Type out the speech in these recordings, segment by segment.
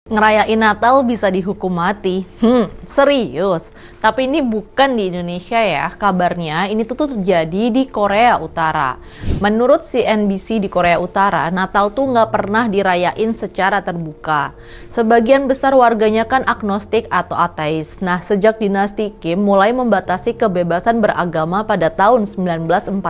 Ngerayain Natal bisa dihukum mati. Serius. Tapi ini bukan di Indonesia ya. Kabarnya ini tuh terjadi di Korea Utara. Menurut CNBC di Korea Utara, Natal tuh nggak pernah dirayain secara terbuka. Sebagian besar warganya kan agnostik atau ateis. Nah, sejak dinasti Kim mulai membatasi kebebasan beragama pada tahun 1948.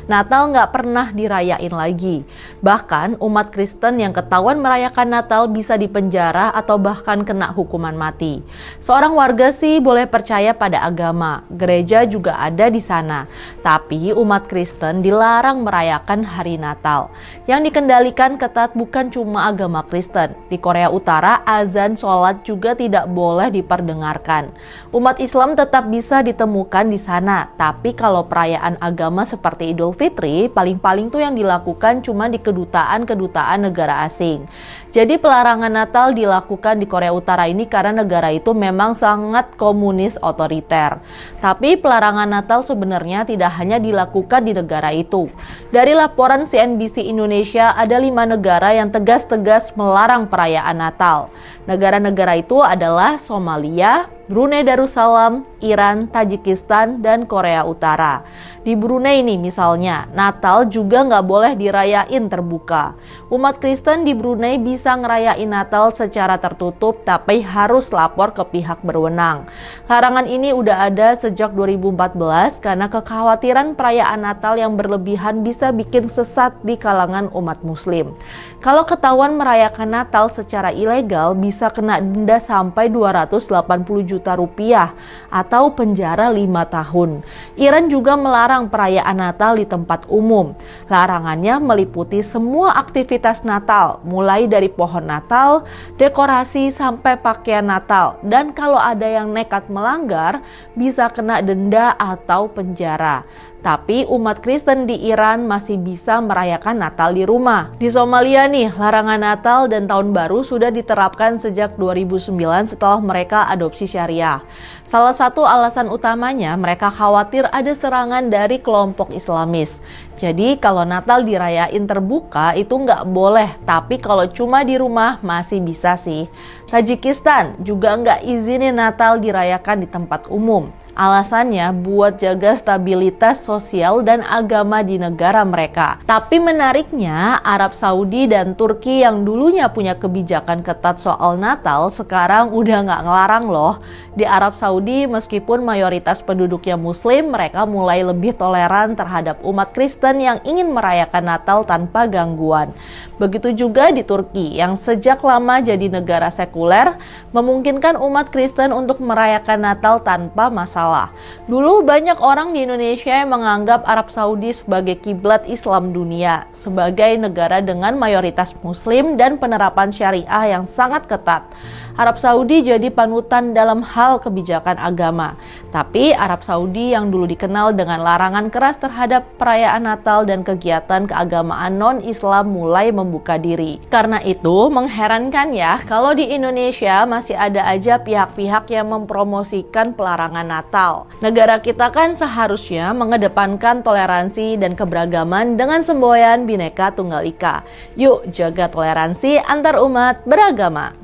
Natal nggak pernah dirayain lagi. Bahkan umat Kristen yang ketahuan merayakan Natal bisa dipenjara atau bahkan kena hukuman mati. Seorang warga sih boleh percaya pada agama, gereja juga ada di sana. Tapi umat Kristen dilarang merayakan hari Natal. Yang dikendalikan ketat bukan cuma agama Kristen. Di Korea Utara, azan sholat juga tidak boleh diperdengarkan. Umat Islam tetap bisa ditemukan di sana. Tapi kalau perayaan agama seperti Idul Fitri, paling-paling tuh yang dilakukan cuma di kedutaan negara asing. Jadi pelarangan Natal dilakukan di Korea Utara ini karena negara itu memang sangat komunis otoriter. Tapi pelarangan Natal sebenarnya tidak hanya dilakukan di negara itu. Dari laporan CNBC Indonesia, ada 5 negara yang tegas-tegas melarang perayaan Natal. Negara-negara itu adalah Somalia, Brunei Darussalam, Iran, Tajikistan, dan Korea Utara. Di Brunei ini misalnya, Natal juga nggak boleh dirayain terbuka. Umat Kristen di Brunei bisa ngerayain Natal secara tertutup, tapi harus lapor ke pihak berwenang. Larangan ini udah ada sejak 2014 karena kekhawatiran perayaan Natal yang berlebihan bisa bikin sesat di kalangan umat Muslim. Kalau ketahuan merayakan Natal secara ilegal, bisa kena denda sampai 280 juta rupiah atau penjara 5 tahun. Iran juga melarang perayaan Natal di tempat umum. Larangannya meliputi semua aktivitas Natal, mulai dari pohon Natal, dekorasi sampai pakaian Natal. Dan kalau ada yang nekat melanggar, bisa kena denda atau penjara. Tapi umat Kristen di Iran masih bisa merayakan Natal di rumah. Di Somalia nih, larangan Natal dan Tahun Baru sudah diterapkan sejak 2009 setelah mereka adopsi syariah. Salah satu alasan utamanya mereka khawatir ada serangan dari kelompok Islamis. Jadi kalau Natal dirayain terbuka itu nggak boleh, tapi kalau cuma di rumah masih bisa sih. Tajikistan juga nggak izinin Natal dirayakan di tempat umum. Alasannya buat jaga stabilitas sosial dan agama di negara mereka. Tapi menariknya, Arab Saudi dan Turki yang dulunya punya kebijakan ketat soal Natal, sekarang udah nggak ngelarang loh. Di Arab Saudi, meskipun mayoritas penduduknya Muslim, mereka mulai lebih toleran terhadap umat Kristen yang ingin merayakan Natal tanpa gangguan. Begitu juga di Turki, yang sejak lama jadi negara sekuler, memungkinkan umat Kristen untuk merayakan Natal tanpa masalah. Dulu banyak orang di Indonesia yang menganggap Arab Saudi sebagai kiblat Islam dunia, sebagai negara dengan mayoritas Muslim dan penerapan syariah yang sangat ketat. Arab Saudi jadi panutan dalam hal kebijakan agama. Tapi Arab Saudi yang dulu dikenal dengan larangan keras terhadap perayaan Natal dan kegiatan keagamaan non-Islam mulai membuka diri. Karena itu mengherankan ya kalau di Indonesia masih ada aja pihak-pihak yang mempromosikan pelarangan Natal. Negara kita kan seharusnya mengedepankan toleransi dan keberagaman dengan semboyan Bhinneka Tunggal Ika. Yuk jaga toleransi antar umat beragama.